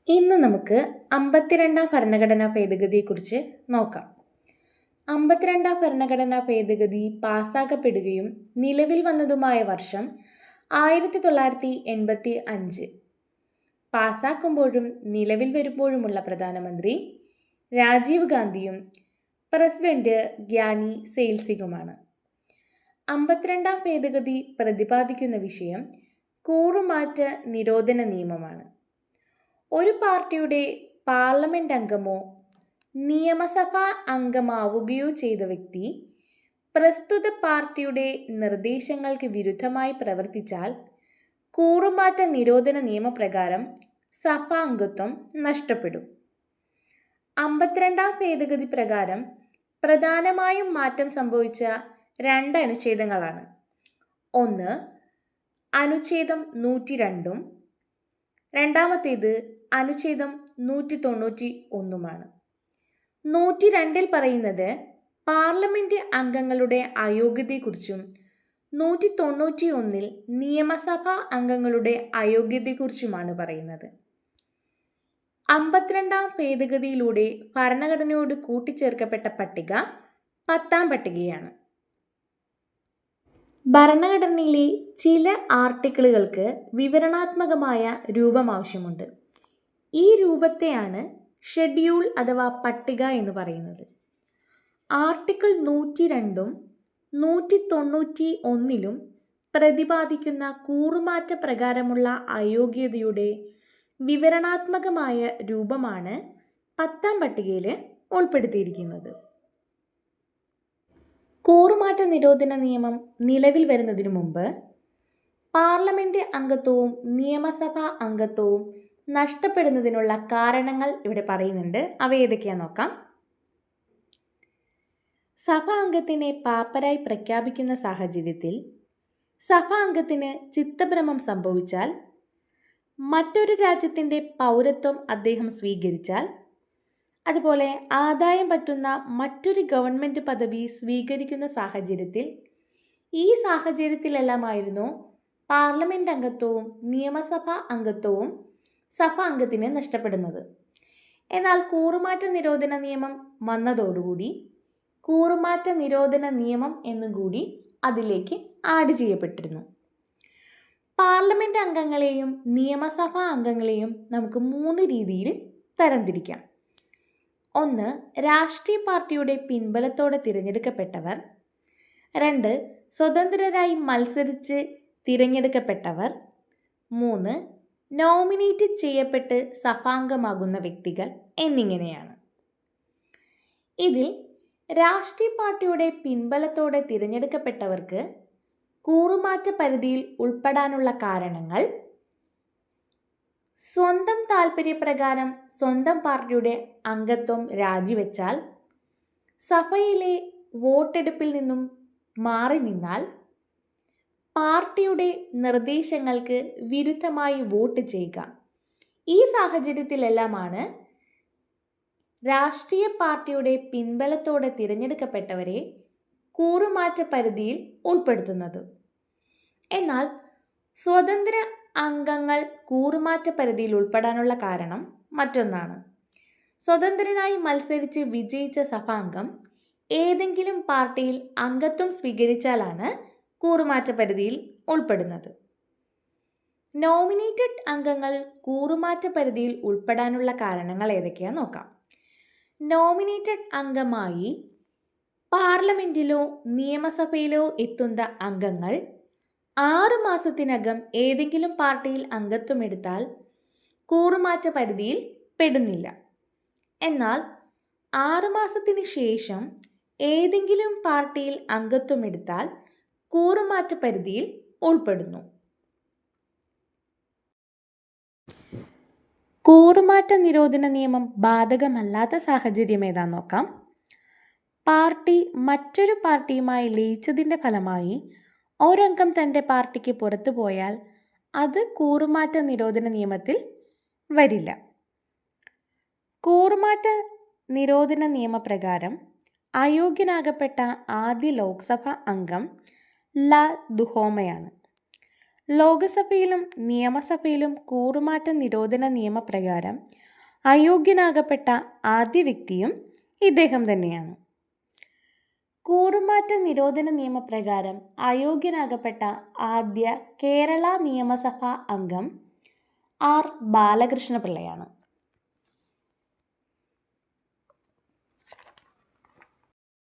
ഇന്ന് നമുക്ക് 52-ാം ഭരണഘടനാ ഭേദഗതിയെക്കുറിച്ച് നോക്കാം. 52-ാം ഭരണഘടനാ ഭേദഗതി പാസ്സാക്കപ്പെടുകയും നിലവിൽ വന്നതുമായ വർഷം 1985. പാസ്സാക്കുമ്പോഴും നിലവിൽ വരുമ്പോഴുമുള്ള പ്രധാനമന്ത്രി രാജീവ് ഗാന്ധിയും പ്രസിഡന്റ് ഗ്യാനി സെയിൽ സിംഗുമാണ്. 52-ാം ഭേദഗതി പ്രതിപാദിക്കുന്ന വിഷയം കൂറുമാറ്റ നിരോധന നിയമമാണ്. ഒരു പാർട്ടിയുടെ പാർലമെന്റ് അംഗമോ നിയമസഭാ അംഗമാവുകയോ ചെയ്ത വ്യക്തി പ്രസ്തുത പാർട്ടിയുടെ നിർദ്ദേശങ്ങൾക്ക് വിരുദ്ധമായി പ്രവർത്തിച്ചാൽ കൂറുമാറ്റ നിരോധന നിയമപ്രകാരം സഭാംഗത്വം നഷ്ടപ്പെടും. 52-ാം ഭേദഗതി പ്രകാരം പ്രധാനമായും മാറ്റം സംഭവിച്ച 2 അനുച്ഛേദങ്ങളാണ്. ഒന്ന് അനുച്ഛേദം 102 രണ്ടാമത്തേത് അനുച്ഛേദം 191. 102 പറയുന്നത് പാർലമെന്റ് അംഗങ്ങളുടെ അയോഗ്യതയെക്കുറിച്ചും 191 നിയമസഭാ അംഗങ്ങളുടെ അയോഗ്യതയെക്കുറിച്ചുമാണ് പറയുന്നത്. 52-ാം ഭേദഗതിയിലൂടെ ഭരണഘടനയോട് കൂട്ടിച്ചേർക്കപ്പെട്ട പട്ടിക 10-ാം പട്ടികയാണ്. ഭരണഘടനയിലെ ചില ആർട്ടിക്കിളുകൾക്ക് വിവരണാത്മകമായ രൂപം ആവശ്യമുണ്ട്. ഈ രൂപത്തെയാണ് ഷെഡ്യൂൾ അഥവാ പട്ടിക എന്ന് പറയുന്നത്. ആർട്ടിക്കിൾ 102-ഉം 191-ലും പ്രതിപാദിക്കുന്ന കൂറുമാറ്റ പ്രകാരമുള്ള അയോഗ്യതയുടെ വിവരണാത്മകമായ രൂപമാണ് 10-ാം പട്ടികയിൽ ഉൾപ്പെടുത്തിയിരിക്കുന്നത്. കൂറുമാറ്റ നിരോധന നിയമം നിലവിൽ വരുന്നതിനു മുമ്പ് പാർലമെന്റ് അംഗത്വവും നിയമസഭാ അംഗത്വവും നഷ്ടപ്പെടുന്നതിനുള്ള കാരണങ്ങൾ ഇവിടെ പറയുന്നുണ്ട്. അവ ഏതൊക്കെയാണെന്ന് നോക്കാം. സഭാ അംഗത്തിനെ പാപ്പരായി പ്രഖ്യാപിക്കുന്ന സാഹചര്യത്തിൽ സഭാ അംഗത്തിന് ചിത്തഭ്രമം സംഭവിച്ചാൽ, മറ്റൊരു രാജ്യത്തിൻ്റെ പൗരത്വം അദ്ദേഹം സ്വീകരിച്ചാൽ, അതുപോലെ ആദായം പറ്റുന്ന മറ്റൊരു ഗവൺമെൻറ് പദവി സ്വീകരിക്കുന്ന സാഹചര്യത്തിൽ, ഈ സാഹചര്യത്തിലെല്ലാമായിരുന്നു പാർലമെന്റ് അംഗത്വവും നിയമസഭാ അംഗത്വവും സഭാ അംഗത്തിന് നഷ്ടപ്പെടുന്നത്. എന്നാൽ കൂറുമാറ്റ നിരോധന നിയമം വന്നതോടുകൂടി കൂറുമാറ്റ നിരോധന നിയമം എന്നും കൂടി അതിലേക്ക് ആഡ് ചെയ്യപ്പെട്ടിരുന്നു. പാർലമെന്റ് അംഗങ്ങളെയും നിയമസഭാ അംഗങ്ങളെയും നമുക്ക് 3 രീതിയിൽ തരംതിരിക്കാം. 1. രാഷ്ട്രീയ പാർട്ടിയുടെ പിൻബലത്തോടെ തിരഞ്ഞെടുക്കപ്പെട്ടവർ. 2. സ്വതന്ത്രരായി മത്സരിച്ച് തിരഞ്ഞെടുക്കപ്പെട്ടവർ. 3. നോമിനേറ്റ് ചെയ്യപ്പെട്ട് സഭാംഗമാകുന്ന വ്യക്തികൾ എന്നിങ്ങനെയാണ്. ഇതിൽ രാഷ്ട്രീയ പാർട്ടിയുടെ പിൻബലത്തോടെ തിരഞ്ഞെടുക്കപ്പെട്ടവർക്ക് കൂറുമാറ്റ പരിധിയിൽ ഉൾപ്പെടാനുള്ള കാരണങ്ങൾ: സ്വന്തം താൽപ്പര്യപ്രകാരം സ്വന്തം പാർട്ടിയുടെ അംഗത്വം രാജിവെച്ചാൽ, സഭയിലെ വോട്ടെടുപ്പിൽ നിന്നും മാറി നിന്നാൽ, പാർട്ടിയുടെ നിർദ്ദേശങ്ങൾക്ക് വിരുദ്ധമായി വോട്ട് ചെയ്യുക. ഈ സാഹചര്യത്തിലെല്ലാമാണ് രാഷ്ട്രീയ പാർട്ടിയുടെ പിൻബലത്തോടെ തിരഞ്ഞെടുക്കപ്പെട്ടവരെ കൂറുമാറ്റ പരിധിയിൽ ഉൾപ്പെടുത്തുന്നത്. എന്നാൽ സ്വതന്ത്ര അംഗങ്ങൾ കൂറുമാറ്റ പരിധിയിൽ ഉൾപ്പെടാനുള്ള കാരണം മറ്റൊന്നാണ്. സ്വതന്ത്രനായി മത്സരിച്ച് വിജയിച്ച സഭാംഗം ഏതെങ്കിലും പാർട്ടിയിൽ അംഗത്വം സ്വീകരിച്ചാലാണ് കൂറുമാറ്റ പരിധിയിൽ ഉൾപ്പെടുന്നത്. നോമിനേറ്റഡ് അംഗങ്ങൾ കൂറുമാറ്റ പരിധിയിൽ ഉൾപ്പെടാനുള്ള കാരണങ്ങൾ ഏതൊക്കെയാണെന്ന് നോക്കാം. നോമിനേറ്റഡ് അംഗമായി പാർലമെന്റിലോ നിയമസഭയിലോ എത്തുന്ന അംഗങ്ങൾ 6 മാസത്തിനകം ഏതെങ്കിലും പാർട്ടിയിൽ അംഗത്വം എടുത്താൽ കൂറുമാറ്റ പരിധിയിൽ പെടുന്നില്ല. എന്നാൽ 6 മാസത്തിന് ശേഷം ഏതെങ്കിലും പാർട്ടിയിൽ അംഗത്വം എടുത്താൽ കൂറുമാറ്റ പരിധിയിൽ ഉൾപ്പെടുന്നു. കൂറുമാറ്റ നിരോധന നിയമം ബാധകമല്ലാത്ത സാഹചര്യം ഏതാന്ന് നോക്കാം. പാർട്ടി മറ്റൊരു പാർട്ടിയുമായി ലയിച്ചതിൻ്റെ ഫലമായി ഒരംഗം തൻ്റെ പാർട്ടിക്ക് പുറത്തു പോയാൽ അത് കൂറുമാറ്റ നിരോധന നിയമത്തിൽ വരില്ല. കൂറുമാറ്റ നിരോധന നിയമപ്രകാരം അയോഗ്യനാകപ്പെട്ട ആദ്യ ലോക്സഭാ അംഗം ലാ ദുഹോമയാണ്. ലോകസഭയിലും നിയമസഭയിലും കൂറുമാറ്റ നിരോധന നിയമപ്രകാരം അയോഗ്യനാകപ്പെട്ട ആദ്യ വ്യക്തിയും ഇദ്ദേഹം തന്നെയാണ്. കൂറുമാറ്റ നിരോധന നിയമപ്രകാരം അയോഗ്യനാകപ്പെട്ട ആദ്യ കേരള നിയമസഭാ അംഗം ആർ ബാലകൃഷ്ണപിള്ളയാണ്.